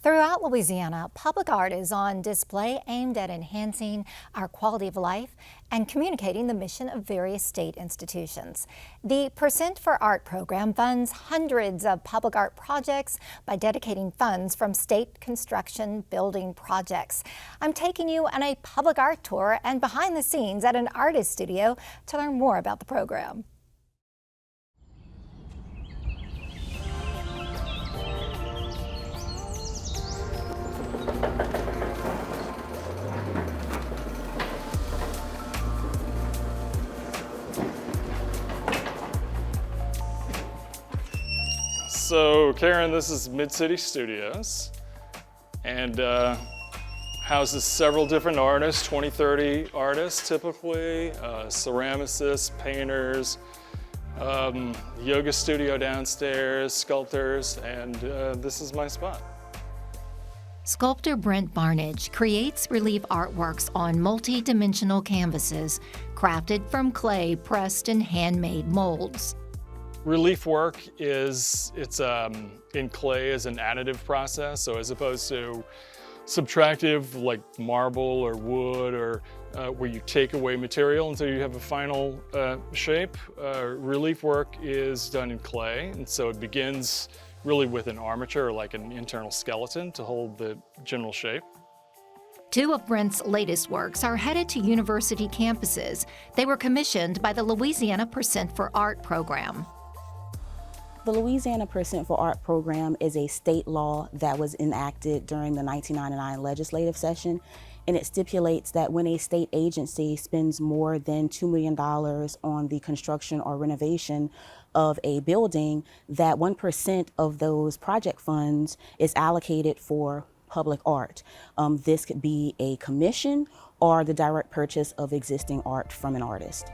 Throughout Louisiana, public art is on display aimed at enhancing our quality of life and communicating the mission of various state institutions. The Percent for Art program funds hundreds of public art projects by dedicating funds from state construction building projects. I'm taking you on a public art tour and behind the scenes at an artist studio to learn more about the program. So Karen, this is Mid-City Studios and houses several different artists, 20, 30 artists typically, ceramicists, painters, yoga studio downstairs, sculptors, and this is my spot. Sculptor Brent Barnage creates relief artworks on multi-dimensional canvases crafted from clay pressed in handmade molds. Relief work it's in clay as an additive process, so as opposed to subtractive like marble or wood or where you take away material until you have a final shape. Relief work is done in clay, and so it begins really with an armature, like an internal skeleton to hold the general shape. Two of Brent's latest works are headed to university campuses. They were commissioned by the Louisiana Percent for Art program. The Louisiana Percent for Art program is a state law that was enacted during the 1999 legislative session, and it stipulates that when a state agency spends more than $2 million on the construction or renovation of a building, that 1% of those project funds is allocated for public art. This could be a commission or the direct purchase of existing art from an artist.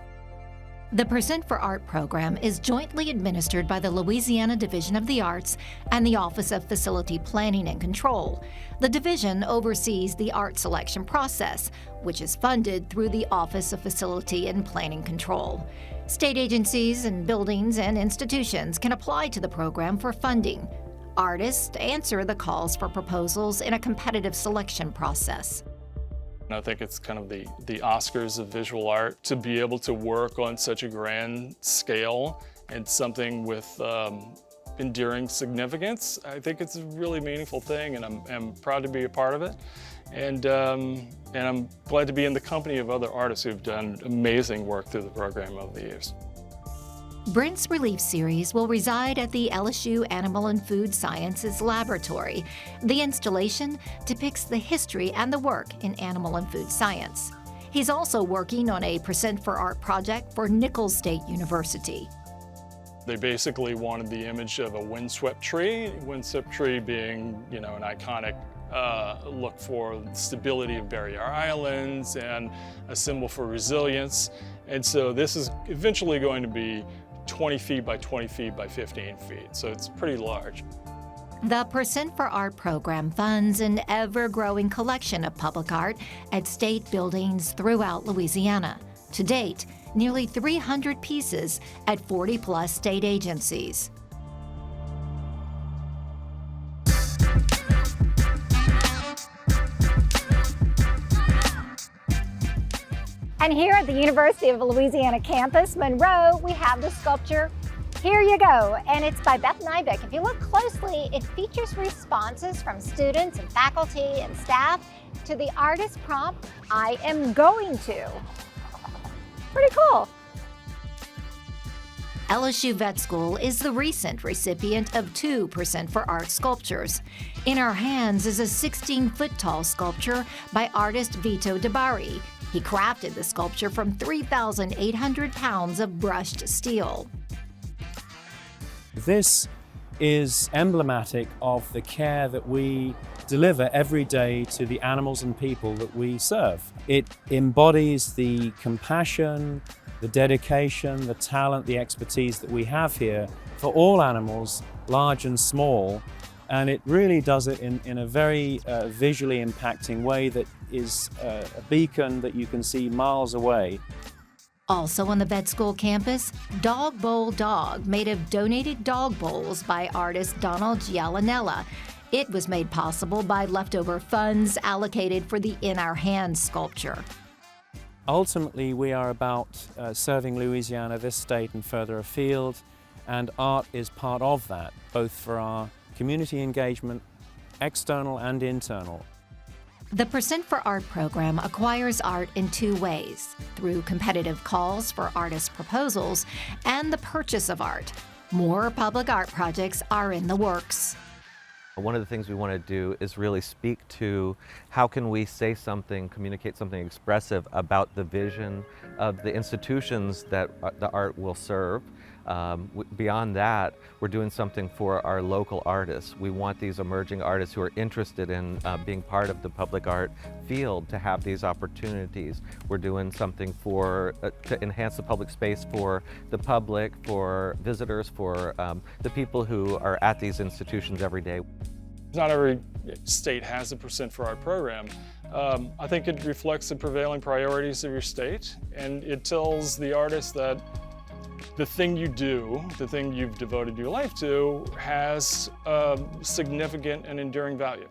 The Percent for Art program is jointly administered by the Louisiana Division of the Arts and the Office of Facility Planning and Control. The division oversees the art selection process, which is funded through the Office of Facility and Planning Control. State agencies and buildings and institutions can apply to the program for funding. Artists answer the calls for proposals in a competitive selection process. I think it's kind of the Oscars of visual art to be able to work on such a grand scale and something with enduring significance. I think it's a really meaningful thing, and I'm proud to be a part of it. And I'm glad to be in the company of other artists who've done amazing work through the program over the years. Brent's Relief Series will reside at the LSU Animal and Food Sciences Laboratory. The installation depicts the history and the work in animal and food science. He's also working on a Percent for Art project for Nicholls State University. They basically wanted the image of a windswept tree being, an iconic look for stability of barrier islands and a symbol for resilience. And so this is eventually going to be 20 feet by 20 feet by 15 feet, so it's pretty large. The Percent for Art program funds an ever-growing collection of public art at state buildings throughout Louisiana. To date, nearly 300 pieces at 40-plus state agencies. And here at the University of Louisiana campus, Monroe, we have the sculpture Here You Go, and it's by Beth Nybeck. If you look closely, it features responses from students and faculty and staff to the artist prompt, I am going to. Pretty cool. LSU Vet School is the recent recipient of 2 Percent for Art sculptures. In our hands is a 16-foot-tall sculpture by artist Vito DeBari. He crafted the sculpture from 3,800 pounds of brushed steel. This is emblematic of the care that we deliver every day to the animals and people that we serve. It embodies the compassion, the dedication, the talent, the expertise that we have here for all animals, large and small. And it really does it in a very visually impacting way that is a beacon that you can see miles away. Also on the Vet School campus, Dog Bowl Dog, made of donated dog bowls by artist Donald Gialinella. It was made possible by leftover funds allocated for the In Our Hands sculpture. Ultimately, we are about serving Louisiana, this state, and further afield, and art is part of that, both for our community engagement, external and internal. The Percent for Art program acquires art in two ways, through competitive calls for artist proposals and the purchase of art. More public art projects are in the works. One of the things we want to do is really speak to how can we say something, communicate something expressive about the vision of the institutions that the art will serve. Beyond that, we're doing something for our local artists. We want these emerging artists who are interested in being part of the public art field to have these opportunities. We're doing something for to enhance the public space for the public, for visitors, for the people who are at these institutions every day. Not every state has a Percent for Art program. I think it reflects the prevailing priorities of your state, and it tells the artist that the thing you do, the thing you've devoted your life to, has significant and enduring value.